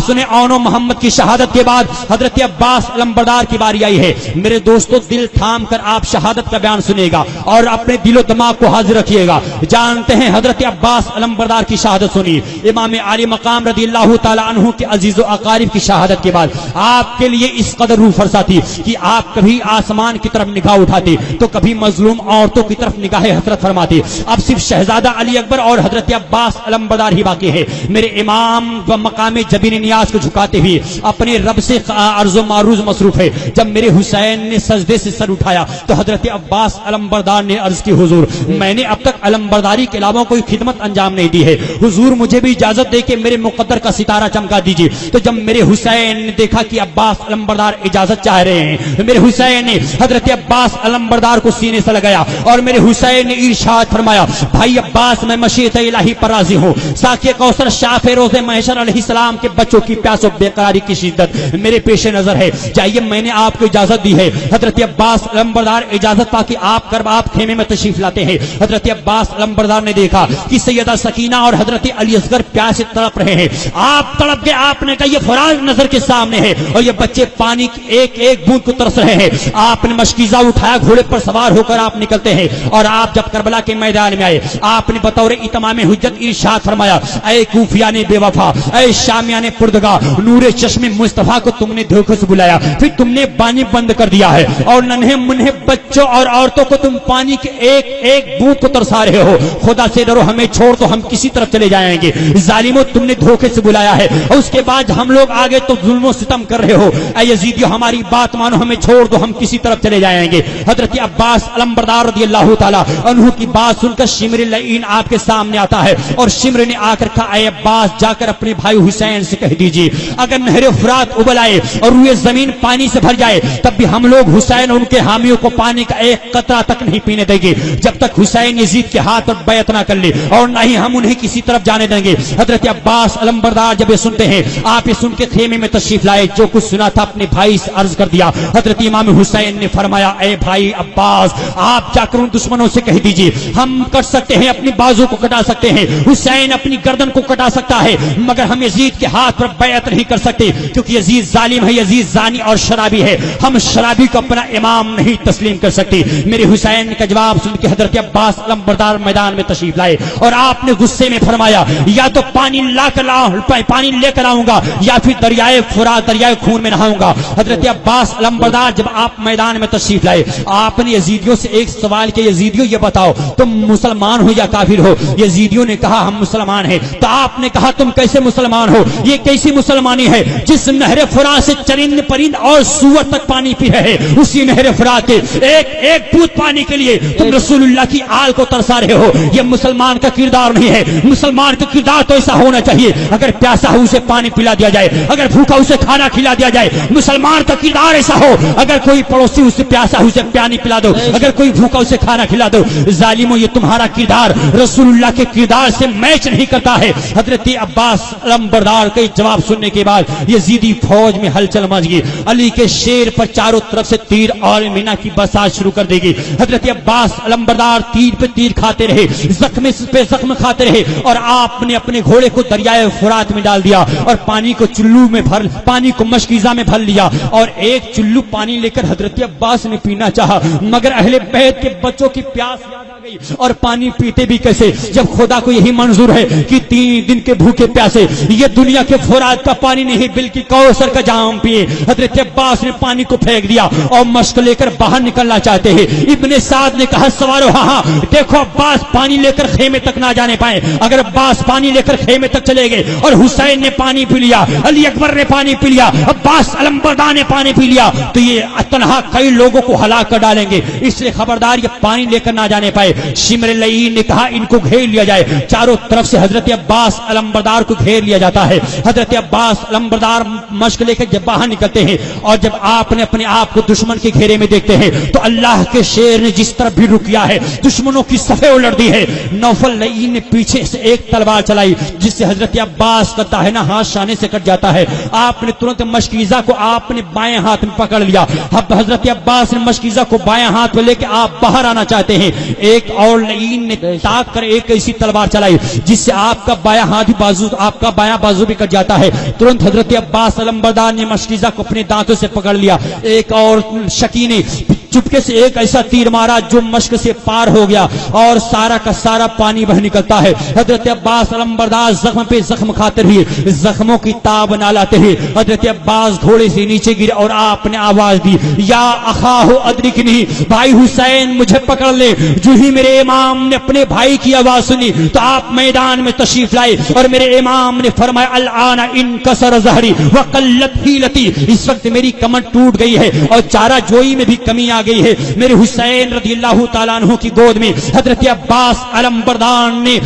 سنیں اون محمد کی شہادت کے بعد حضرت عباس علمبردار کی باری آئی ہے. میرے دوستو دل تھام کر آپ شہادت کا بیان سنیے گا اور اپنے دل و دماغ کو حاضر رکھیے گا. جانتے ہیں حضرت عباس علمبردار کی شہادت سنی. امام عالی مقام رضی اللہ تعالی عنہ کے عزیز و اقارب کی شہادت کے بعد آپ کے لیے اس قدر روح فرسا تھی کہ آپ کبھی آسمان کی طرف نگاہ اٹھاتے تو کبھی مظلوم عورتوں کی طرف نگاہ حسرت فرماتے. اب صرف شہزادہ علی اکبر اور حضرت عباس علمبردار ہی باقی ہے. میرے امام و مقام جبین نیاز کو جھکاتے ہوئے اپنے رب سے عرض و معروض مصروف ہے. جب میرے حسین نے سجدے سے سر اٹھایا تو حضرت عباس علمبردار نے عرض کی حضور میں نے اب تک علمبرداری کے علاوہ کوئی خدمت انجام نہیں دی ہے, حضور مجھے بھی اجازت دے کہ میرے مقدر کا ستارہ چمکا دیجیے. تو جب میرے حسین نے دیکھا کہ عباس علمبردار اجازت چاہ رہے ہیں, میرے حسین نے حضرت عباس علمبردار کو سینے سے لگایا اور میرے حسین نے ارشاد فرمایا بھائی عباس میں مشیت الہی پر راضی ہوں. ساقی کوثر شاہ فیروز محشر علیہ السلام کے بچوں کی پیاس و بے قراری کی شدت میرے پیش نظر ہے, جائیے میں نے آپ کو اجازت دی ہے. حضرت عباس علمبردار اجازت پا کے آپ خیمے میں تشریف لاتے ہیں. حضرت عباس علمبردار نے دیکھا کہ سیدہ سکینہ اور حضرت علی اصغر پیاس سے تڑپ رہے ہیں. آپ تڑپ کے آپ نے کہا یہ فرات نظر کے سامنے ہے اور یہ بچے پانی کی ایک ایک بوند کو ترس رہے ہیں. آپ نے مشکیزہ اٹھایا, گھوڑے پر سوار ہو کر آپ نکلتے ہیں اور آپ جب کربلا کے میدان میں آئے آپ نے بطور اتمام حجت ارشاد فرمایا اے کوفیان بے وفا, اے شامیان پردگاہ, نور چشم مصطفیٰ کو تم نے دھوکے سے بلایا, پھر تم نے پانی بند کر دیا ہے اور ننھے منھے بچوں اور عورتوں کو تم پانی کے ایک ایک بوند کو ترسا رہے ہو. خدا سے ڈرو, ہمیں چھوڑ تو ہم کسی طرف چلے جائیں گے. ظالموں تم نے دھوکے سے بلایا ہے اور اس کے بعد ہم لوگ آگے تو ظلم و ستم کر رہے ہو. اے یزیدیو ہماری بات مانو, ہمیں چھوڑ دو, ہم کسی طرف چلے جائیں گے. حضرت عباس علمبردار رضی اللہ تعالی عنہ کی بات سن کر شمر لعین آپ کے سامنے آتا ہے اور شمر نے آ کر کہا اے عباس جا کر اپنے بھائی حسین سے کہہ دیجیے اگر نہر فرات ابل آئے اور روئے زمین پانی سے بھر جائے تب بھی ہم لوگ حسین اور ان کے حامیوں کو پانی کا ایک قطرہ تک نہیں پینے دیں گے جب تک حسین یزید کے ہاتھ پر بیعت نہ کر لے, اور نہ ہی ہم انہیں کسی طرف جانے دیں گے. حضرت عباس علمبردار جب یہ سنتے ہیں آپ یہ سن کے خیمے میں تشریف لائے, جو کچھ سنا تھا اپنے بھائی سے عرض کر دیا. حضرت امام حسین نے فرمایا اے بھائی عباس آپ جا کر ان دشمنوں سے کہہ دیجیے ہم کٹ سکتے ہیں, اپنی بازو کو کٹا سکتے ہیں, حسین اپنی گردن کو کٹا سکتا ہے, مگر ہم یزید کے ہاتھ پر بیعت نہیں کر سکتے کیونکہ یزید ظالم ہے, یزید زانی اور شرابی ہے, ہم شرابی کو اپنا امام نہیں تسلیم کر سکتے. میرے حسین کا جواب سن کے حضرت عباس علمبردار میدان میں تشریف لائے اور آپ نے غصے میں فرمایا یا تو پانی لے کر آؤں گا یا پھر دریائے فرات دریائے خون میں نہاؤں گا. حضرت عباس علمبردار جب آپ میدان میں تشریف لائے آپ نے یزیدیوں سے ایک سوال کیا, یزیدیوں یہ بتاؤ تم مسلمان ہو یا کافر ہو؟ یزیدیوں نے کہا ہم مسلمان ہیں. تو آپ نے کہا تم کیسے مسلمان ہو, یہ کیسی مسلمانی ہے جس نہر فرات سے چرند پرند اور سور تک پانی پی رہے, اسی نہر فرات کے ایک ایک بوند پانی کے لیے تم رسول اللہ کی آل کو ترسا رہے ہو. یہ مسلمان کا کردار نہیں ہے. مسلمان کا کردار تو ایسا ہونا چاہیے اگر پیاسا ہو اسے پانی پلا دیا جائے, اگر بھوکا اسے کھانا کھلا دیا جائے. مسلمان کا کردار ایسا ہو اگر کوئی پڑوسی اسے پیاسا ہو اسے پانی پلا دو, اگر کوئی بھوکا اسے کھانا کھلا دو. ظالموں یہ تمہارا کردار رسول اللہ کے کردار سے میچ نہیں کرتا ہے. حضرت عباس علمبردار کے جواب سننے کے بعد یزیدی فوج میں ہلچل مچ گئی. علی کے شیر پر چاروں طرف سے تیر اور مینا کی برسات شروع کر دے گی. حضرت عباس علمبردار تیر پہ تیر کھاتے رہے, زخم پہ زخم کھاتے رہے اور آپ نے اپنے گھوڑے کو دریائے فرات میں ڈال دیا اور پانی کو مشکیزہ میں بھر لیا اور ایک چلو پانی لے کر حضرت عباس نے پینا چاہا, مگر اہل بیت کے بچوں کی پیاس یاد آ گئی اور پانی پیتے بھی کیسے جب خدا کو یہی منظور ہے کہ 3 دن کے بھوکے پیاسے یہ دنیا کے فرات کا پانی نہیں بلکہ کوثر کا جام پیے. حضرت عباس نے پانی کو پھینک دیا اور مشق لے کر باہر نکلنا چاہتے ہیں. ابن سعد نے کہا سوارو ہاں دیکھو عباس پانی لے کر خیمے تک نہ جانے پائے. اگر عباس پانی لے کر خیمے تک چلے گئے اور حسین نے پانی پی لیا, علی اکبر نے پانی پی لیا, عباس علمبردار نے پانی پی لیا تو یہ تنہا کئی لوگوں کو ہلاک کر ڈالیں گے, اس لیے خبردار یہ پانی لے کر نہ جانے پائے. شمر لعین نے کہا ان کو گھیر لیا جائے. چاروں طرف سے حضرت عباس علمبردار کو گھیر لیا جاتا ہے. حضرت عباس علمبردار مشق لے کر جب باہر نکلتے ہیں اور جب آپ نے اپنے آپ کو دشمن کے گھیرے میں دیکھتے ہیں تو اللہ کے شیر نے جس طرح بھی رکیا ہے دشمنوں کی صفیں الٹ دی ہے. نوفل لعین نے پیچھے سے ایک تلوار چلائی جس سے حضرت عباس کا داہنا ہاتھ شانے سے کٹ جاتا ہے. آپ نے ترنت مشکیزہ کو آپ نے بائیں ہاتھ میں پکڑ لیا. اب حضرت عباس نے مشکیزہ کو بائیں ہاتھ میں لے کے آپ باہر آنا چاہتے ہیں. ایک ایک اور لعین نے تاک کر ایک ایسی تلوار چلائی جس سے آپ کا بایاں ہاتھ بازو آپ کا بایاں بازو بھی کٹ جاتا ہے. ترنت حضرت عباس علمبردار نے مشکیزہ کو اپنے دانتوں سے پکڑ لیا. ایک اور شکی نے چپکے سے ایک ایسا تیر مارا جو مشک سے پار ہو گیا اور سارا کا سارا پانی بہ نکلتا ہے. حضرت عباس علمبردار زخم پہ زخم کھاتے رہے, زخموں کی تاب نہ لاتے رہے. حضرت عباس گھوڑے سے نیچے گرے اور آپ نے آواز دی, یا اخاہ ادرکنی, بھائی حسین مجھے پکڑ لے. جو ہی میرے امام نے اپنے بھائی کی آواز سنی تو آپ میدان میں تشریف لائے اور میرے امام نے فرمایا, الآن انکسر ظہری وقلت حیلتی, اس وقت میری کمر ٹوٹ گئی ہے اور چارہ جوئی میں بھی کمی آ گئی ہے. میرے حسین رضی اللہ تعالیٰ عنہ کی گود میں حضرت عباس علمبردار نے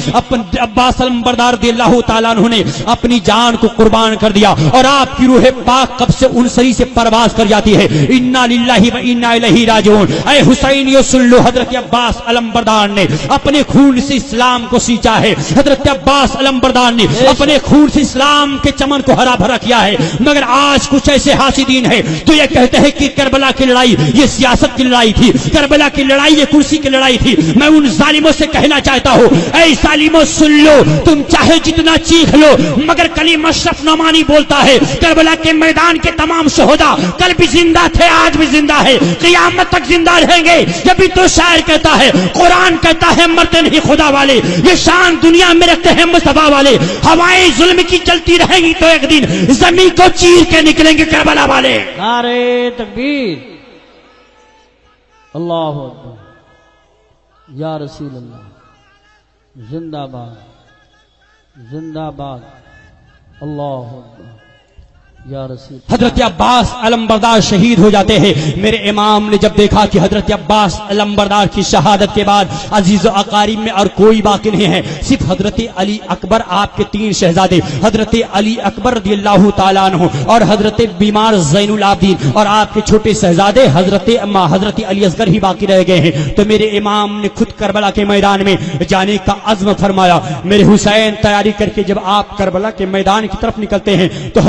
عباس علمبردار رضی اللہ تعالیٰ عنہ نے اپنی جان کو قربان کر دیا اور آپ کی روح پاک قبض سے انصری سے پرواز کر جاتی ہے. انا للہ و انا الیہ راجعون. اے حسین یہ سن لو, حضرت عباس علمبردار نے اپنے خون سے اسلام کو سینچا ہے. حضرت عباس علمبردار نے اپنے خون سے اسلام کے چمن کو ہرا بھرا کیا ہے. مگر آج کچھ ایسے حاسدین ہیں تو یہ کہتے ہیں کہ کربلا کی لڑائی یہ سیاست کی لڑائی تھی, کربلا کی لڑائی یہ کرسی کی لڑائی تھی. میں ان ظالموں سے کہنا چاہتا ہوں, اے ظالموں سن لو, تم چاہے جتنا چیخ لو مگر کلیم اشرف نعمانی بولتا ہے کربلا کے میدان کے تمام شہداء کل بھی زندہ تھے, آج بھی زندہ ہے, قیامت تک زندہ رہیں گے. جب بھی تو شاعر کہتا ہے, قرآن کہتا ہے مرتے نہیں خدا والے, یہ شان دنیا میں رکھتے ہیں مصطفیٰ والے. ہوائیں ظلم کی چلتی رہیں گی تو ایک دن زمین کو چیر کے نکلیں گے کربلا والے. نعرے تکبیر, اللہ اکبر, یا رسول اللہ, زندہ باد, زندہ باد, اللہ اکبر, یا رسول. حضرت عباس علمبردار شہید ہو جاتے ہیں. میرے امام نے جب دیکھا کہ حضرت عباس علمبردار کی شہادت کے بعد عزیز و اقارب میں اور کوئی باقی نہیں ہے, صرف حضرت علی اکبر, آپ کے 3 شہزادے حضرت علی اکبر رضی اللہ تعالیٰ عنہ اور حضرت بیمار زین العابدین اور آپ کے چھوٹے شہزادے حضرت علی اصغر ہی باقی رہ گئے ہیں. تو میرے امام نے خود کربلا کے میدان میں جانے کا عزم فرمایا. میرے حسین تیاری کر کے جب آپ کربلا کے میدان کی طرف نکلتے ہیں تو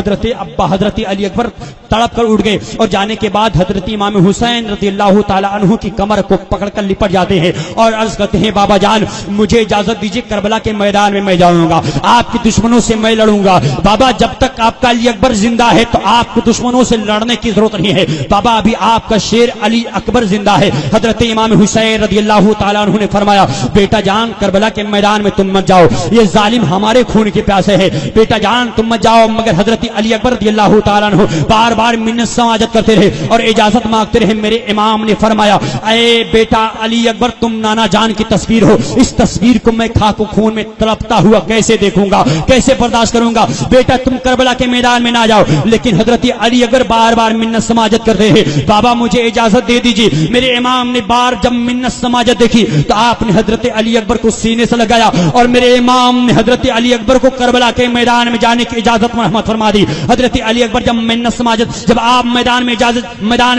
حضرت علی اکبر تڑپ کر اٹھ گئے اور جانے کے بعد حضرت امام حسین رضی اللہ تعالی عنہ کی کمر کو پکڑ کر لپٹ جاتے ہیں اور عرض کرتے ہیں, بابا جان مجھے اجازت دیجیے, کربلا کے میدان میں میں جاؤں گا, آپ کے دشمنوں سے میں لڑوں گا. بابا جب تک آپ کا علی اکبر زندہ ہے تو آپ کو دشمنوں سے لڑنے کی ضرورت نہیں ہے. بابا ابھی آپ کا شیر علی اکبر زندہ ہے. حضرت امام حسین رضی اللہ تعالی عنہ نے فرمایا, بیٹا جان کربلا کے میدان میں تم مت جاؤ, یہ ظالم ہمارے خون کے پیاسے ہے, بیٹا جان تم مت جاؤ. مگر حضرت علی اکبر رضی اللہ تعالیٰ عنہ بار بار منت سماجت کرتے رہے اور اجازت مانگتے رہے. میرے امام نے فرمایا, اے بیٹا علی اکبر تم نانا جان کی تصویر ہو, اس تصویر کو میں خاک و خون میں تڑپتا ہوا کیسے دیکھوں گا, کیسے برداشت کروں گا. بیٹا تم کربلا کے میدان میں نہ جاؤ. لیکن حضرت علی اکبر بار بار منت سماجت کرتے ہیں, بابا مجھے اجازت دے دیجیے. میرے امام نے بار جب منت سماجت دیکھی تو آپ نے حضرت علی اکبر کو سینے سے لگایا اور میرے امام نے حضرت علی اکبر کو کربلا کے میدان میں جانے کی اجازت مرحمت فرما دی. حضرت علی اکبر جب منت سماجت جب آپ میدان میں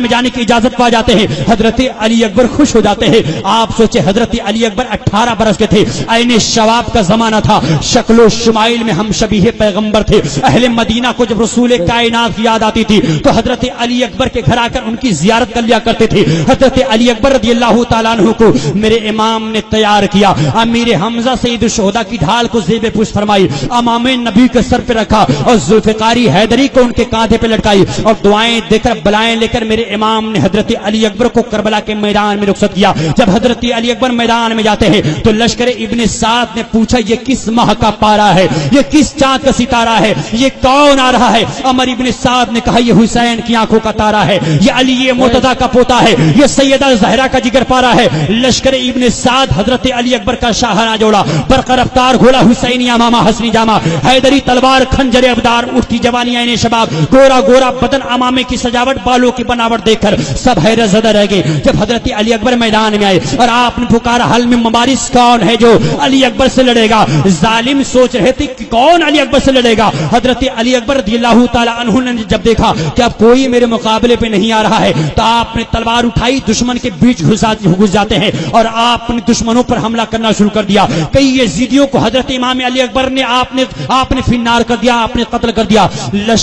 جانے کی اجازت پا جاتے ہیں, حضرت علی اکبر خوش ہو جاتے ہیں. آپ سوچے حضرت علی اکبر 18 برس کے تھے, عین شباب کا زمانہ تھا, شکل و شمائل میں ہم شبیہ پیغمبر تھے. اہل مدینہ کو جب رسول کائنات کی یاد آتی تھی تو حضرت علی اکبر کے گھر آ کر ان کی زیارت کر لیا کرتے تھے. حضرت علی اکبر رضی اللہ تعالیٰ عنہ کو میرے امام نے تیار کیا. امیر حمزہ سید الشہداء کی ڈھال کو زیب پوش فرمائی, امام نبی کے سر پہ رکھا اور ذوالفقاری حیدری کو ان کے کاندھے پہ لٹکائی اور دعائیں دے کر بلائیں لے کر میرے امام نے حضرت علی اکبر کو کربلا کے میدان میں رخصت کیا. جب حضرت علی اکبر میدان میں جاتے ہیں تو لشکر ابن سعد نے پوچھا, یہ کس ماہ کا پارا ہے, یہ کس چاند کا ستارہ ہے, یہ کون آ رہا ہے؟ عمر ابن سعد نے کہا, یہ حسین کی آنکھوں کا تارا ہے, یہ علی مرتضیٰ کا پوتا ہے, یہ سیدہ زہرا کا جگر پارا ہے. لشکر ابن سعد حضرت علی اکبر کا شاہراہ جوڑا, برق رفتار گھوڑا حسینی امامہ حسنی جامہ, حیدری تلوار کھنجر ابدار, اٹھتی جوانی عین شباب, گورا گورا بدن, امامے کی سجاوٹ, بالوں کی بناوٹ دیکھ کر سب حیرت زدہ رہ گئے. جب حضرت علی اکبر میدان میں آئے اور آپ نے پکارا, حل میں مبارز کون ہے جو علی اکبر سے لڑے گا؟ ظالم سوچ رہے تھے کہ کون علی اکبر سے لڑے گا. حضرت علی اکبر رضی اللہ تعالی عنہ نے جب دیکھا کہ اب کوئی میرے مقابلے پہ نہیں آ رہا ہے تو آپ نے تلوار اٹھائی, دشمن کے بیچ گھس جاتے ہیں اور آپ نے دشمنوں پر حملہ کرنا شروع کر دیا. کئی یزیدیوں کو حضرت امام علی اکبر نے آپ نے فنار کر دیا, آپ نے قتل کر دیا.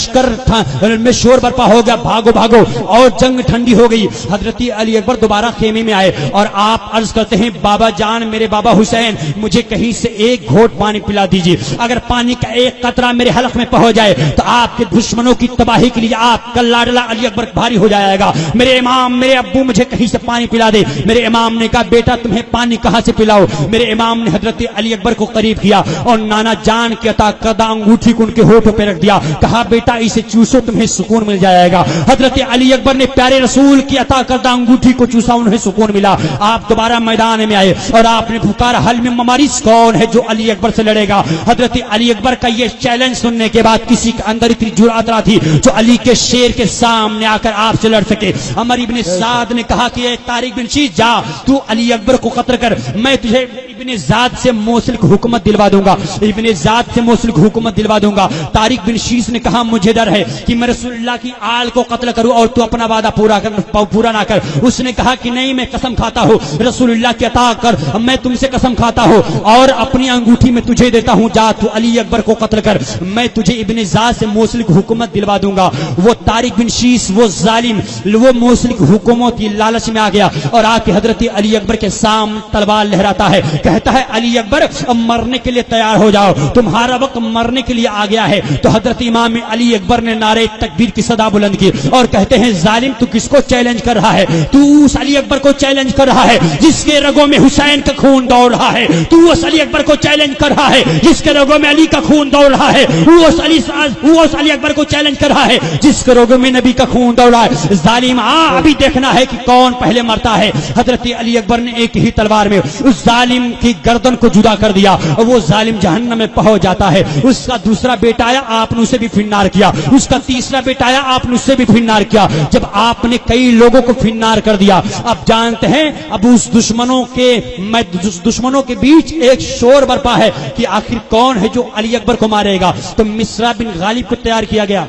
لشکر میں شور برپا ہو گیا، بھاگو بھاگو، اور جنگ ٹھنڈی ہو گئی۔ حضرت علی اکبر دوبارہ خیمے میں آئے اور آپ عرض کرتے ہیں بابا جان، میرے بابا حسین، مجھے کہیں سے ایک گھونٹ پانی پلا دیجیے، اگر پانی کا ایک قطرہ میرے حلق میں پہنچ جائے تو آپ کے دشمنوں کی تباہی کے لیے آپ کا لاڈلا علی اکبر بھاری ہو جائے گا۔ میرے امام، میرے ابو، مجھے کہیں سے پانی پلا دے۔ میرے امام نے کہا بیٹا تمہیں پانی کہاں سے پلاؤ؟ میرے امام نے حضرت علی اکبر کو قریب کیا اور نانا جان کی عطا کردہ انگوٹھی کو ان کے ہونٹوں پہ رکھ دیا، کہا بیٹا اسے چوسو، تمہیں سکون مل جائے گا۔ حضرت علی اکبر نے پیارے رسول کی عطا کردہ انگوٹھی کو چوسا، انہیں سکون ملا۔ آپ دوبارہ میدان میں آئے اور آپ نے پکارا حل میں ممارس کون ہے جو علی اکبر سے لڑے گا؟ حضرت علی اکبر کا یہ چیلنج سننے کے بعد کسی کے اندر اتنی جرأت نہ تھی جو علی کے شیر کے سامنے آ کر آپ سے لڑ سکے۔ عمر ابن سعد نے کہا کہ اے طارق بن شیش، جا تو علی اکبر کو قتل کر، میں تجھے ابن زاد سے موصل کی حکومت دلوا دوں گا، ابن زاد سے موصل کی حکومت دلوا دوں گا۔ طارق بن شیش نے کہا مجھے ڈر ہے کہ میں رسول اللہ کی آل کو قتل کروں اور تو اپنا وعدہ پورا نہ کر۔ اس نے کہا کہ نہیں، میں قسم کھاتا ہوں رسول اللہ کی عطا کر، میں تم سے قسم کھاتا ہوں اور اپنی انگوٹھی میں تجھے دیتا ہوں، جا تو علی اکبر کو قتل کر، میں تجھے ابن زاد سے موصل کی حکومت دلوا دوں گا۔ وہ طارق بن شیش، وہ ظالم، وہ موصل کی حکومت کی لالچ میں آ گیا اور آ کے حضرت علی اکبر کے سامنے تلوار لہراتا ہے، کہتا ہے علی اکبر اب مرنے کے لیے تیار ہو جاؤ، تمہارا وقت مرنے کے لیے آ گیا ہے۔ تو حضرت امام علی اکبر نے نعرہ تکبیر کی صدا بلند کی اور کہتے ہیں ظالم تو کس کو چیلنج کر رہا ہے؟ تو اس علی اکبر کو چیلنج کر رہا ہے جس کے رگوں میں حسین کا خون دوڑ رہا ہے، تو اس علی اکبر کو چیلنج کر رہا ہے جس کے رگوں میں علی کا خون دوڑ رہا ہے، وہ اس علی اکبر کو چیلنج کر رہا ہے جس کے رگوں میں نبی کا خون دوڑ رہا ہے۔ ظالم ابھی دیکھنا ہے کہ کون پہلے مرتا ہے۔ حضرت علی اکبر نے ایک ہی تلوار میں اس ظالم کی گردن کو جدا کر دیا اور وہ ظالم جہنم میں پہنچ جاتا ہے۔ اس کا دوسرا بیٹا آیا، آپ نے اسے بھی فنار کیا، اس کا تیسرا بیٹا آیا، آپ نے اسے بھی فنار کیا۔ جب آپ نے کئی لوگوں کو فنار کر دیا، اب جانتے ہیں اب اس دشمنوں کے بیچ ایک شور برپا ہے کہ آخر کون ہے جو علی اکبر کو مارے گا۔ تو مصرع بن غالب کو تیار کیا گیا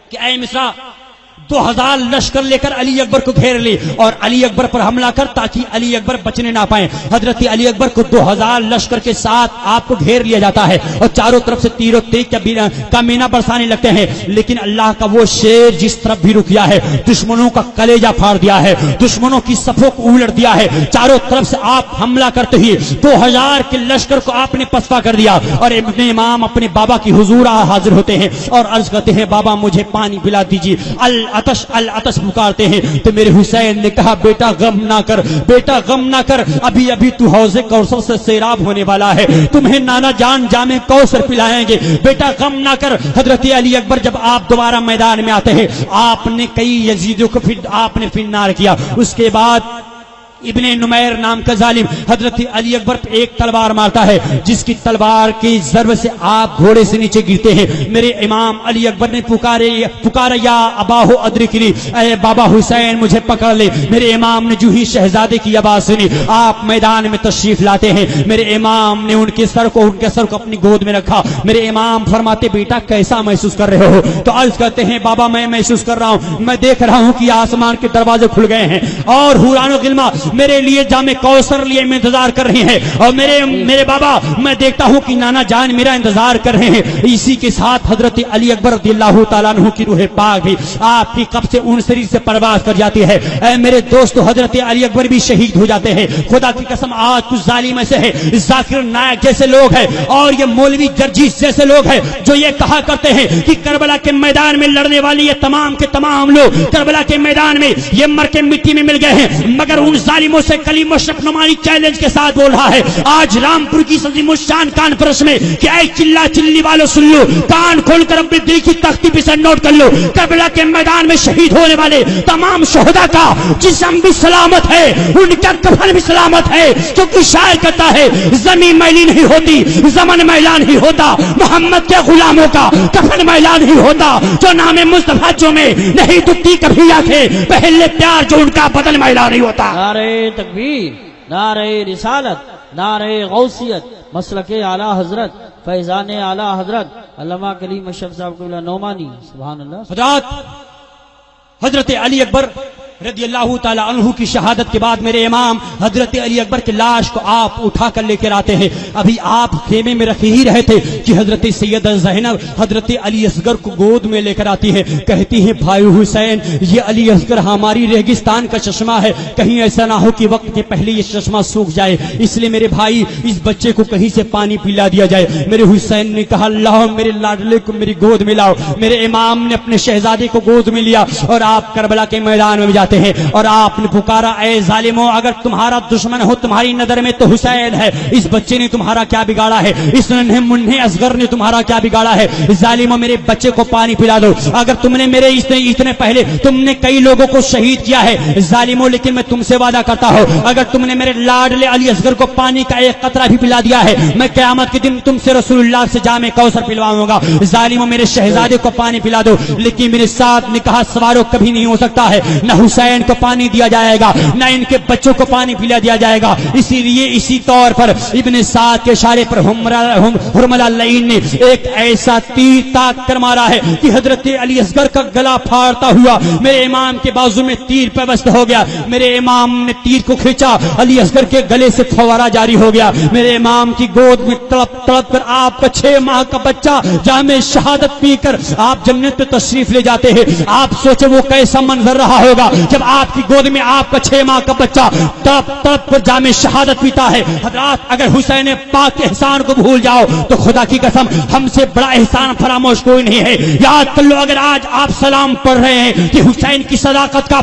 کہ اے مصرع 2000 لشکر لے کر علی اکبر کو گھیر لے اور علی اکبر پر حملہ کر تاکہ علی اکبر بچنے نہ پائیں۔ حضرت علی اکبر کو 2000 لشکر کے ساتھ آپ کو گھیر لیا جاتا ہے اور چاروں طرف سے تیر و تیگ کا مینا برسانے لگتے ہیں، لیکن اللہ کا وہ شیر جس طرف بھی رکیا ہے دشمنوں کا کلیجہ پھاڑ دیا ہے، دشمنوں کی صفوں کو الٹ دیا ہے۔ چاروں طرف سے آپ حملہ کرتے ہی 2000 کے لشکر کو آپ نے پسپا کر دیا اور ابن امام اپنے بابا کی حضور حاضر ہوتے ہیں اور عرض کرتے ہیں بابا مجھے پانی پلا دیجیے، العطش العطش پکارتے ہیں۔ تو میرے حسین نے کہا بیٹا غم نہ کر، بیٹا غم نہ کر، ابھی ابھی تو حوض کوثر سے سیراب ہونے والا ہے، تمہیں نانا جان جام کوثر پلائیں گے، بیٹا غم نہ کر۔ حضرت علی اکبر جب آپ دوبارہ میدان میں آتے ہیں، آپ نے کئی یزیدوں کو پھر آپ نے فنار کیا۔ اس کے بعد ابن نمیر نام کا ظالم حضرت علی اکبر پہ ایک تلوار مارتا ہے جس کی تلوار کی ضرب سے آپ گھوڑے سے نیچے گرتے ہیں۔ میرے امام علی اکبر نے پکارا یا اباہ ادرکنی، اے بابا حسین مجھے پکڑ لے۔ میرے امام نے جو ہی شہزادے کی آواز سنی آپ میدان میں تشریف لاتے ہیں۔ میرے امام نے ان کے سر کو اپنی گود میں رکھا۔ میرے امام فرماتے بیٹا کیسا محسوس کر رہے ہو؟ تو عرض کرتے ہیں بابا میں محسوس کر رہا ہوں، میں دیکھ رہا ہوں کہ آسمان کے دروازے کھل گئے ہیں اور حوران و غلما میرے لیے جام کوثر لیے میں انتظار کر رہے ہیں، اور میرے بابا میں دیکھتا ہوں کہ نانا جان میرا انتظار کر رہے ہیں۔ اسی کے ساتھ حضرت علی اکبر رضی اللہ تعالیٰ عنہ کی روح پاک بھی آپ کی قبض سے ان شریر سے پرواز کر جاتی ہے۔ اے میرے دوستو حضرت علی اکبر بھی شہید ہو جاتے ہیں۔ خدا کی قسم آج کچھ ظالم ایسے ہیں، ذاکر نائک جیسے لوگ ہیں اور یہ مولوی جرجیس جیسے لوگ ہیں جو یہ کہا کرتے ہیں کہ کربلا کے میدان میں لڑنے والے یہ تمام کے تمام لوگ کربلا کے میدان میں یہ مر کے مٹی میں مل گئے ہیں، مگر ان ظالموں سے کلیم مشرق نمانی چیلنج کے ساتھ بول رہا ہے آج رامپور کی عظیم الشان کانفرنس میں کہ اے چلا چلی والو سن لو، کان کھول کر اپنے دل کی تختی پہ سے نوٹ کر لو، کربلا کے میدان میں شہید ہونے والے تمام شہداء کا جسم بھی سلامت ہے، ان کا کفن بھی سلامت ہے، کیونکہ شاعر کہتا ہے زمین میلی نہیں ہوتی، زمن میلان ہی ہوتا، محمد کے غلاموں کا کفن میلان ہی ہوتا، جو نام مصطفیٰ جو میں نہیں دکھتی کبھی آنکھیں، پہلے پیار جو ان کا بدل میلان نہیں ہوتا۔ نعرہ تکبیر، نعرہ رسالت، نعرہ غوثیت، مسلک اعلی حضرت، فیضان اعلی حضرت علامہ کلیم اشرف صاحب قبلہ نعمانی، سبحان اللہ۔ حضرت علی اکبر رضی اللہ تعالیٰ عنہ کی شہادت کے بعد میرے امام حضرت علی اکبر کی لاش کو آپ اٹھا کر لے کر آتے ہیں. ابھی آپ خیمے میں رکھے ہی رہے تھے کہ حضرت سیدہ زینب حضرت علی اصغر کو گود میں لے کر آتی ہے. کہتی ہیں بھائی حسین یہ علی اصغر ہماری ریگستان کا چشمہ ہے, کہیں ایسا نہ ہو کہ وقت کے پہلے یہ چشمہ سوکھ جائے, اس لیے میرے بھائی اس بچے کو کہیں سے پانی پلا دیا جائے. میرے حسین نے کہا اللہ میرے لاڈلے کو میری گود میں لاؤ. میرے امام نے اپنے شہزادے کو گود میں لیا اور آپ کربلا کے میدان میں جاتے ہیں اور آپ نے پکارا اے ظالموں, اگر تمہارا دشمن ہو تمہاری نظر میں تو حسین ہے, اس بچے نے تمہارا کیا بگاڑا ہے, اس ننھے منھے اصغر نے تمہارا کیا بگاڑا ہے, ظالموں میرے بچے کو پانی پلا دو. اگر تم نے میرے اتنے پہلے تم نے کئی لوگوں کو شہید کیا ہے ظالموں, لیکن میں تم سے وعدہ کرتا ہوں اگر تم نے میرے لاڈلے علی اصغر کو پانی کا ایک قطرہ بھی پلا دیا ہے میں قیامت کے دن تم سے رسول اللہ سے جام کوثر پلواؤں گا. ظالموں میرے شہزادے کو پانی پلا دو. لیکن میرے ساتھ نکاح سواروں کبھی نہیں ہو سکتا ہے, نہ حسین کو پانی دیا جائے گا نہ ان کے بچوں کو پانی پلا دیا جائے گا. اسی لیے اسی طور پر ابن سعد کے اشارے پر حرملہ لعین نے ایک ایسا تیر تاک کر مارا ہے کہ حضرت علی اصغر کا گلا پھاڑتا ہوا میرے امام کے بازو میں تیر پیوست ہو گیا. میرے امام نے تیر کو کھینچا, علی اصغر کے گلے سے فوارہ جاری ہو گیا. میرے امام کی گود میں تڑپ تڑپ کر آپ کا 6 ماہ کا بچہ جامِ شہادت پی کر آپ جنت میں تشریف لے جاتے ہیں. آپ سوچے وہ کیسا منظر رہا ہوگا جب آپ کی گود میں آپ کا 6 ماہ کا بچہ تڑپ تڑپ کر جامِ شہادت پیتا ہے. حضرات اگر حسین پاک کے احسان کو بھول جاؤ تو خدا کی قسم ہم سے بڑا احسان فراموش کوئی نہیں ہے. یاد کر لو اگر آج آپ سلام پڑھ رہے ہیں کہ حسین کی صداقت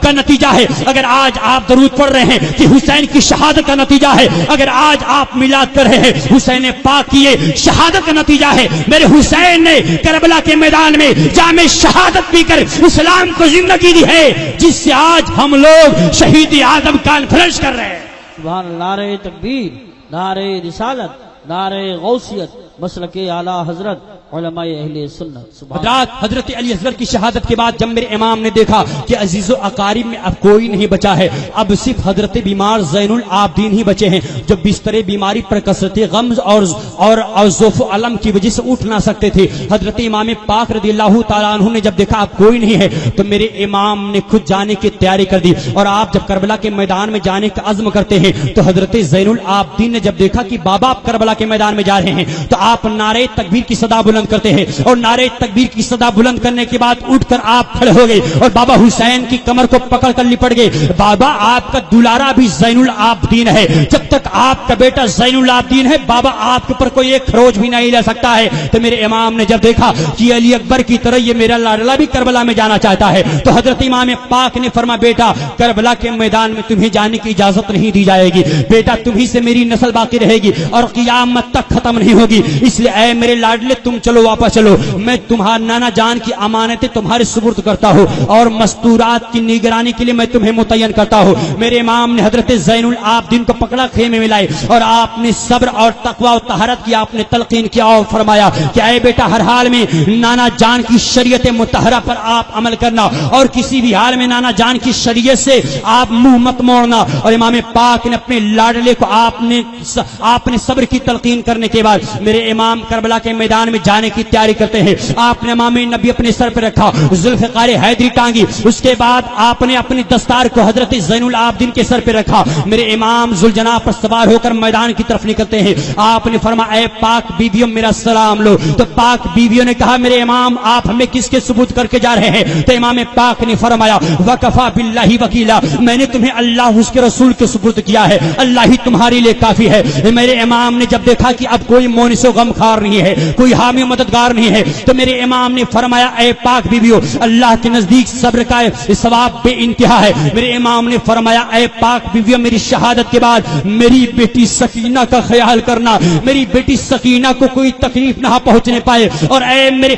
کا نتیجہ ہے, اگر آج آپ درود پڑھ رہے ہیں کہ حسین کی شہادت کا نتیجہ ہے, اگر آج آپ میلاد کر رہے ہیں حسین پاک کی شہادت کا نتیجہ ہے. میرے حسین نے کربلا کے میدان میں جامِ شہادت پی کر اسلام کو زندگی دی ہے جس سے آج ہم لوگ شہید اعظم کانفرنس کر رہے ہیں. سبحان اللہ. نعرہ تکبیر, نعرہ رسالت, نعرہ غوثیت, مسلک اعلی حضرت علماء اہل سنت. حضرات حضرت علی اصغر کی شہادت کے بعد جب میرے امام نے دیکھا کہ عزیز و اقارب میں اب کوئی نہیں بچا ہے, اب صرف حضرت بیمار زین العابدین ہی بچے ہیں جو بستر بیماری پر کثرت غم اور ذوف و علم کی وجہ سے اٹھ نہ سکتے تھے. حضرت امام پاک رضی اللہ تعالیٰ عنہ نے جب دیکھا اب کوئی نہیں ہے تو میرے امام نے خود جانے کی تیاری کر دی. اور آپ جب کربلا کے میدان میں جانے کا عزم کرتے ہیں تو حضرت زین العابدین نے جب دیکھا کہ بابا آپ کربلا کے میدان میں جا رہے ہیں تو آپ نعرہ تکبیر کی صدا بلند کرتے ہیں, اور نعرہ تکبیر کی صدا بلند کرنے کے بعد اٹھ کر آپ کھڑے ہو گئے اور بابا حسین کی کمر کو پکڑ کر لپٹ گئے. بابا آپ کا دلارا بھی زین العابدین ہے, جب تک آپ کا بیٹا زین العابدین ہے بابا آپ کے اوپر کوئی ایک خروج بھی نہیں لے سکتا ہے. تو میرے امام نے جب دیکھا کہ علی اکبر کی طرح یہ میرا لاڈلا بھی کربلا میں جانا چاہتا ہے تو حضرت امام پاک نے فرمایا بیٹا کربلا کے میدان میں تمہیں جانے کی اجازت نہیں دی جائے گی, بیٹا تمہیں سے میری نسل باقی رہے گی اور قیامت تک ختم نہیں ہوگی, اس لیے اے میرے لاڈلے تم چلو واپس چلو, میں تمہارا نانا جان کی امانتیں تمہارے سپرد کرتا ہوں اور مستورات کی نگرانی کے لیے میں تمہیں متعین کرتا ہوں. میرے امام نے حضرت زین العابدین کو پکڑا, خیمے میں لائے اور آپ نے صبر اور تقوی اور طہارت کی آپ نے تلقین کیا اور فرمایا کہ اے بیٹا ہر حال میں نانا جان کی شریعت مطہرہ پر آپ عمل کرنا اور کسی بھی حال میں نانا جان کی شریعت سے آپ منہ مت موڑنا. اور امام پاک نے اپنے لاڈلے کو آپ نے صبر کی تلقین کرنے کے بعد میرے امام کربلا کے میدان میں جانے کی تیاری کرتے ہیں. آپ نے امام نبی اپنے سر پہ رکھا, ذوالفقار حیدری ٹانگی, اس کے بعد آپ نے اپنی دستار کو حضرت زین العابدین کے سر پہ رکھا. میرے امام ذوالجناح پر سوار ہو کر میدان کی طرف نکلتے ہیں. آپ نے فرمایا اے پاک بیویوں میرا سلام لو. تو پاک بیویوں نے کہا میرے امام آپ ہمیں کس کے ثبوت کر کے جا رہے ہیں؟ تو امام پاک نے فرمایا وکفا باللہ وکیلا, میں نے تمہیں اللہ اس کے رسول کے سپرد کیا ہے, اللہ ہی تمہارے لیے کافی ہے. میرے امام نے جب دیکھا کہ اب کوئی مونس و غم خار نہیں ہے, کوئی حامی مددگار نہیں ہے تو میرے امام نے فرمایا اے پاک بیویوں اللہ کے نزدیک صبر کا ثواب بے انتہا ہے. میرے امام نے فرمایا اے پاک بیویوں میری شہادت کے بعد میری بیٹی سکینہ کا خیال کرنا, میری بیٹی سکینہ کو کوئی تکلیف نہ پہنچنے پائے. اور اے میرے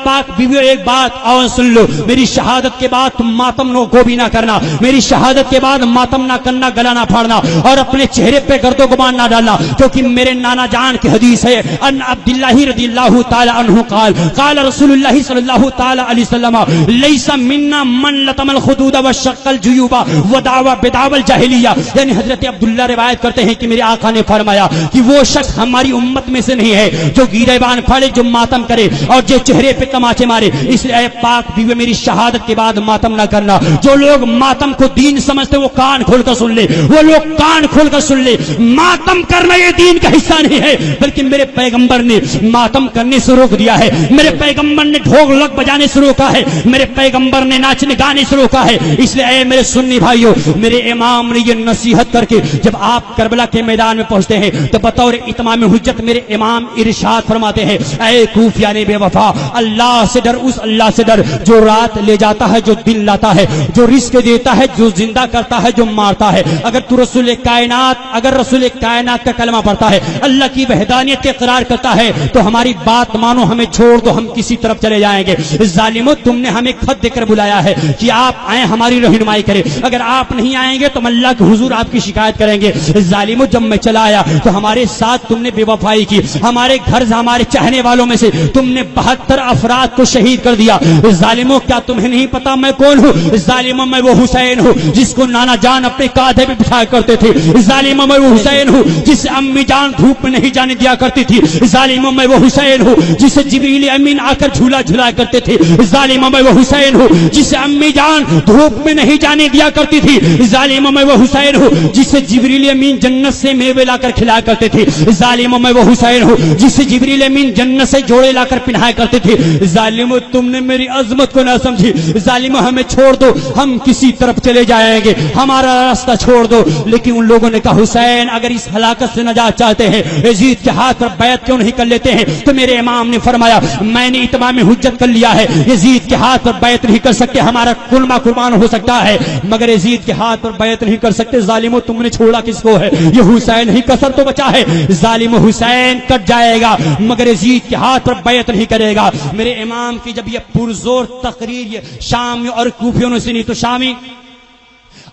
پاک بیویوں ایک بات اور سن لو, میری شہادت کے بعد تم ماتم نو کو بھی نہ کرنا, میری شہادت کے بعد ماتم نہ کرنا, گلا نہ پھاڑنا اور اپنے چہرے پہ گرد و غبار نہ ڈالنا, کیونکہ میرے نانا جان کی حدیث ہے ان عبداللہ رضی اللہ تعالی عنہ قال قال رسول اللہ صلی اللہ تعالی علیہ وسلم لیس منا من لطم الخدود وشق الجیوب ودعوى بدعوى الجاہلیہ. یعنی حضرت عبداللہ روایت کرتے ہیں کہ میرے آقا نے فرمایا کہ وہ شخص ہماری امت میں سے نہیں ہے جو گریبان پھاڑے, جو ماتم کرے اور جو چہرے پہ تماچے مارے. اس لیے اے پاک بیوی میری شہادت کے بعد ماتم نہ کرنا. جو لوگ ماتم کو دین سمجھتے وہ کان کھول کر سن لے, وہ لوگ کان کھول کر سن لے. ماتم کرنا یہ دین کا حصہ نہیں ہے, بلکہ میرے پیغمبر نے ماتم کرنے سے روک دیا ہے. میرے پیغمبر نے ڈھول لگ بجانے سے روکا ہے. میرے پیغمبر نے ناچنے گانے سے روکا ہے. اس لیے اے میرے سنی بھائیوں, میرے امام نے یہ نصیحت کر کے جب آپ کربلا کے میدان میں پہنچتے ہیں تو بطور اتمام حجت میرے امام ارشاد فرماتے ہیں, اے کوفیان بے وفا, اللہ سے ڈر, اس اللہ سے ڈر جو رات لے جاتا ہے, جو دن لاتا ہے, جو رزق دیتا ہے, جو زندہ کرتا ہے, جو مارتا ہے. اگر تو رسول کائنات کا کلمہ پڑھتا ہے, اللہ کی وحدانیت کے اقرار کرتا ہے, تو ہماری بات مانو, ہمیں چھوڑ دو, ہم کسی طرف چلے جائیں گے. ظالمو, تم نے ہمیں خط دے کر بلایا ہے کہ آپ آئیں, ہماری رہنمائی کریں. اگر آپ نہیں آئیں گے تو ہم اللہ کے حضور آپ کی شکایت کریں گے. ظالمو, جب میں چلا آیا تو ہمارے ساتھ تم نے بے وفائی کی. ہمارے گھر, ہمارے چاہنے والوں میں سے تم نے 72 افراد کو شہید کر دیا. ظالمو, کیا تمہیں نہیں پتا میں کون ہوں؟ ظالمو, میں وہ حسین ہوں جس کو نانا جان اپنے کاندھے پہ بٹھایا کرتے تھے. ظالمو, میں وہ حسین ہوں جسے امی جان دھوپ میں نہیں جانے دیا کرتی تھی. ظالمو, میں وہ حسین ہوں جسے جبریل امین آ کر جھولا جھلایا کرتے تھے. ظالمو, میں وہ حسین ہوں جسے امی جان دھوپ میں نہیں جانے دیا کرتی تھی. ظالمو, میں وہ حسین ہوں جسے جبریل امین جنت سے میوے لا کر کھلایا کرتے تھے. ظالمو, میں وہ حسین ہوں جسے جبریل امین جنت سے جوڑے لا کر پہنایا کرتے تھے. ظالمو, تم نے میری عظمت کو نہ سمجھی. ظالمو, ہمیں چھوڑ دو, ہم کسی طرف چلے جائیں گے, ہمارا راستہ چھوڑ دو. لیکن ان لوگوں نے کہا, حسین اگر اس ہلاکت سے نجات چاہتے ہیں, یزید کے ہاتھ پر بیعت کیوں نہیں کر لیتے ہیں؟ تو میرے امام نے فرمایا, میں نے اتمام حجت کر لیا ہے, یزید کے ہاتھ پر بیعت نہیں کر سکتے. ہمارا کلمہ قربان ہو سکتا ہے مگر یزید کے ہاتھ پر بیعت نہیں کر سکتے. ظالمو, تم نے چھوڑا کس کو ہے؟ یہ حسین ہی کسر تو بچا ہے. ظالمو, حسین کٹ جائے گا مگر یزید کے ہاتھ پر بیعت نہیں کرے گا. میرے امام کی جب یہ پرزور تقریر یہ شام اور کوفیوں نے سنی تو شامی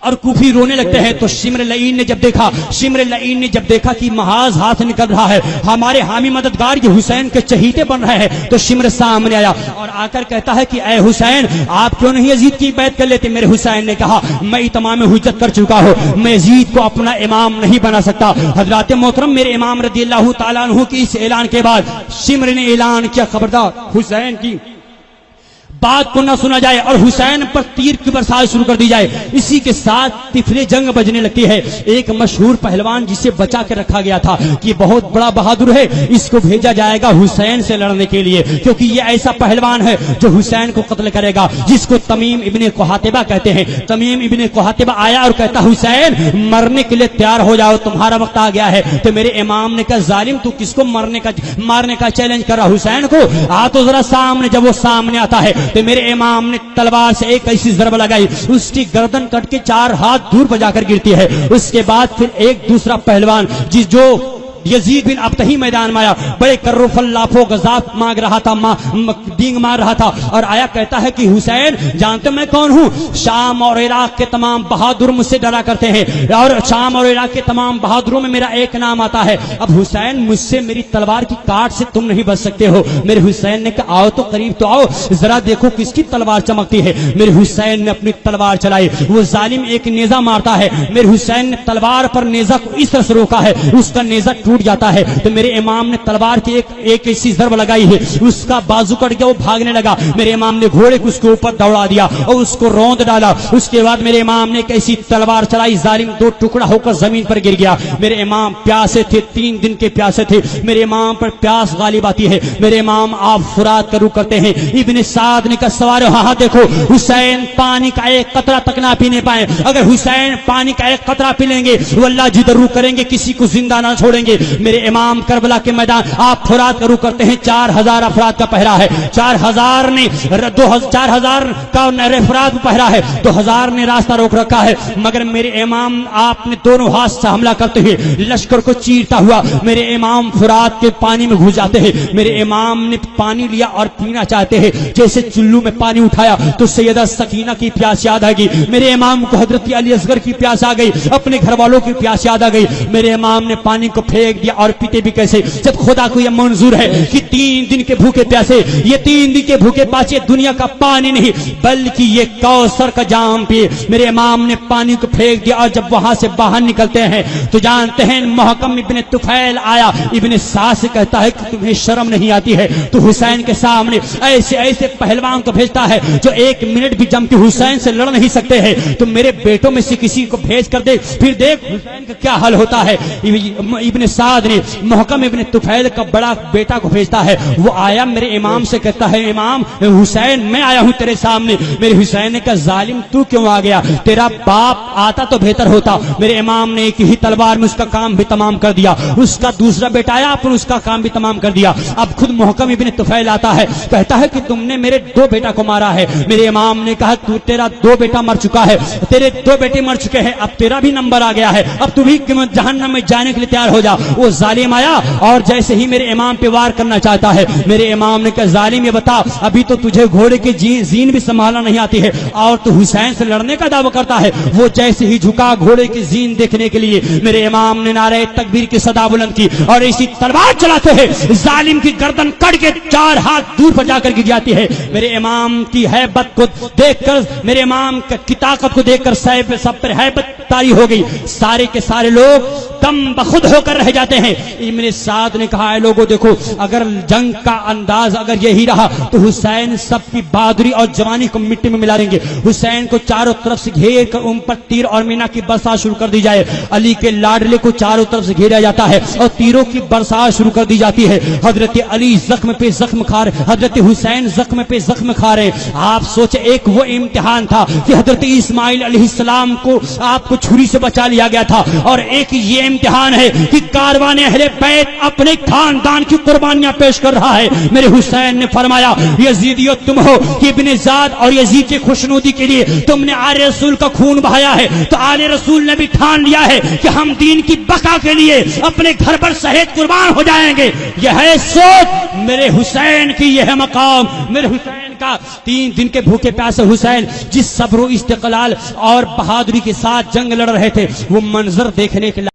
اور کوفی رونے لگتے ہیں. تو شمر لعین نے جب دیکھا کہ محاذ ہاتھ نکل رہا ہے, ہمارے حامی مددگار یہ حسین کے چہیتے بن رہے ہیں, تو شمر سامنے آیا اور آ کر کہتا ہے کہ اے حسین, آپ کیوں نہیں یزید کی بیعت کر لیتے؟ میرے حسین نے کہا, میں تمام حجت کر چکا ہوں, میں یزید کو اپنا امام نہیں بنا سکتا. حضرات محترم, میرے امام رضی اللہ تعالیٰ عنہ کی اس اعلان کے بعد شمر نے اعلان کیا, خبردار حسین کی بات کو نہ سنا جائے اور حسین پر تیر کی برسات شروع کر دی جائے. اسی کے ساتھ طفل جنگ بجنے لگتی ہے. ایک مشہور پہلوان جسے بچا کے رکھا گیا تھا کہ بہت بڑا بہادر ہے, اس کو بھیجا جائے گا حسین سے لڑنے کے لیے, کیونکہ یہ ایسا پہلوان ہے جو حسین کو قتل کرے گا, جس کو تمیم ابن قحاطبہ کہتے ہیں. تمیم ابن قحاطبہ آیا اور کہتا, حسین مرنے کے لیے تیار ہو جاؤ, تمہارا وقت آ گیا ہے. تو میرے امام نے کہا, ظالم تو کس کو مارنے کا چیلنج کر رہا؟ حسین کو آ تو ذرا سامنے. جب وہ سامنے آتا ہے تو میرے امام نے تلوار سے ایک ایسی ضرب لگائی, اس کی گردن کٹ کے 4 ہاتھ دور پر جا کر گرتی ہے. اس کے بعد پھر ایک دوسرا پہلوان جو یزید بن ابتہی میدان میں آیا, بڑے کرو فلافو غذاب مانگ رہا تھا, ڈینگ مار رہا تھا, اور آیا کہتا ہے کہ حسین جانتے میں کون ہوں؟ شام اور عراق کے تمام بہادر مجھ سے ڈرا کرتے ہیں, اور شام اور عراق کے تمام بہادروں میں میرا ایک نام آتا ہے. اب حسین, مجھ سے میری تلوار کی کاٹ سے تم نہیں بچ سکتے ہو. میرے حسین نے کہا, آؤ تو قریب تو آؤ, ذرا دیکھو کس کی تلوار چمکتی ہے. میرے حسین نے اپنی تلوار چلائی, وہ ظالم ایک نیزہ مارتا ہے. میرے حسین نے تلوار پر نیزہ کو اس طرح سے روکا ہے, اس کا نیزہ ٹوٹ جاتا ہے. تو میرے امام نے تلوار کی ایک ایسی ضرب لگائی ہے, اس کا بازو کٹ گیا, وہ بھاگنے لگا. میرے امام نے گھوڑے کو اس کے اوپر دوڑا دیا اور اس کو روند ڈالا. اس کے بعد میرے امام نے ایک ایسی تلوار چلائی, ظالم 2 ٹکڑا ہو کر زمین پر گر گیا. میرے امام پیاسے تھے, 3 دن کے پیاسے تھے. میرے امام پر پیاس غالب آتی ہے. میرے امام آپ فرات کا رخ کرتے ہیں. ابن سعد نے کہا, سوارے ہاں دیکھو, حسین پانی کا ایک قطرہ تک نہ پینے پائے. اگر حسین پانی کا ایک قطرہ پی لیں گے وہ اللہ جدر روح کریں گے, کسی کو زندہ نہ چھوڑیں گے. میرے امام کربلا کے میدان آپ فرات کا رخ کرتے ہیں. 4000 افراد کا پہرا ہے. 4000 نے 4000 کا فرات پہرا ہے, 2000 نے راستہ روک رکھا ہے. مگر میرے امام آپ نے دونوں ہاتھ سے حملہ کرتے ہوئے لشکر کو چیرتا ہوا میرے امام فرات کے پانی میں گھس جاتے ہیں. میرے امام نے پانی لیا اور پینا چاہتے ہیں. جیسے چلو میں پانی اٹھایا تو سیدہ سکینہ کی پیاس یاد آ گئی. میرے امام کو حضرت علی اصغر کی پیاس آ گئی, اپنے گھر والوں کی پیاس یاد آ گئی. میرے امام نے پانی کو پھینک پھینک دیا اور پیتے بھی کیسے جب خدا کو یہ منظور ہے کہ 3 دن کے بھوکے پیاسے یہ 3 دن کے بھوکے پیاسے دنیا کا پانی نہیں بلکہ یہ کوثر کا جام پیے. میرے امام نے پانی کو پھینک دیا اور جب وہاں سے باہر نکلتے ہیں تو جانتے ہیں محکم ابن طفیل آیا. ابن سعد سے کہتا ہے کہ تمہیں شرم نہیں آتی ہے تو حسین کے سامنے ایسے ایسے پہلوان کو بھیجتا ہے جو 1 منٹ بھی جم کے حسین سے لڑ نہیں سکتے ہیں. تو میرے بیٹوں میں سے کسی کو بھیج کر دے پھر دیکھ حسین کا کیا حل ہوتا ہے. ابن سعد نے محکم ابن طفیل کا بڑا بیٹا کو بھیجتا ہے. وہ آیا میرے امام سے کہتا ہے امام حسین میں آیا ہوں تیرے سامنے. میرے حسین نے کہا ظالم تو کیوں آ گیا تیرا باپ آتا تو بہتر ہوتا. میرے امام نے ایک ہی تلوار میں اس کا کام بھی تمام کر دیا. اس کا دوسرا بیٹا آیا آپ نے اس کا کام بھی تمام کر دیا. اب خود محکم ابن طفیل آتا ہے کہتا ہے کہ تم نے میرے 2 بیٹا کو مارا ہے. میرے امام نے کہا تو تیرا 2 بیٹا مر چکا ہے تیرے 2 بیٹے مر چکے ہیں اب تیرا بھی نمبر آ گیا ہے اب تو بھی جہنم میں جانے کے لیے تیار ہو جا. وہ ظالم آیا اور جیسے ہی میرے امام پہ وار کرنا چاہتا ہے میرے امام نے کہا ظالم یہ بتا ابھی تو تجھے گھوڑے کی زین بھی سنبھالنا نہیں آتی ہے اور تو حسین سے لڑنے کا دعویٰ کرتا ہے. وہ جیسے ہی جھکا گھوڑے کی زین دیکھنے کے لیے میرے امام نے نعرہ تکبیر کی صدا بلند کی اور اسی تلوار چلاتے ہیں ظالم کی گردن کٹ کے 4 ہاتھ دور پر جا کر گر جاتی ہے. میرے امام کی ہیبت کو دیکھ کر میرے امام کی طاقت کو دیکھ کر سب پر ہیبت طاری ہو گئی. سارے کے سارے لوگ دم بخود ہو کر رہ جاتے ہیں. ابن سعد نے کہا اے لوگوں دیکھو اگر جنگ کا انداز اگر یہی رہا تو حسین سب کی بہادری اور جوانی کو مٹی میں ملا دیں گے. حسین کو چاروں طرف سے گھیر کر ان پر تیر اور مینا کی برسات شروع کر دی جائے. علی کے لاڈلے کو چاروں طرف سے گھیرا جاتا ہے اور تیروں کی برسات شروع کر دی جاتی ہے. حضرت علی زخم پہ زخم کھا رہے حضرت حسین زخم پہ زخم کھا رہے. آپ سوچے ایک وہ امتحان تھا کہ حضرت اسماعیل علیہ السلام کو آپ کو چھری سے بچا لیا گیا تھا اور ایک یہ امتحان ہے کہ کاروان اہل بیت اپنے خاندان کی قربانیاں پیش کر رہا ہے. میرے حسین نے فرمایا یزیدیو تم ہو کہ ابن زاد اور یزید کی خوشنودی کے لیے تم نے آل رسول کا خون بہایا ہے تو آل رسول نے بھی ٹھان لیا ہے کہ ہم دین کی بقا کے لیے اپنے گھر پر شہید قربان ہو جائیں گے. یہ ہے سوچ میرے حسین کی یہ ہے مقام. میرے حسین کا 3 دن کے بھوکے پیاسے حسین جس صبر و استقلال اور بہادری کے ساتھ جنگ لڑ رہے تھے وہ منظر دیکھنے کے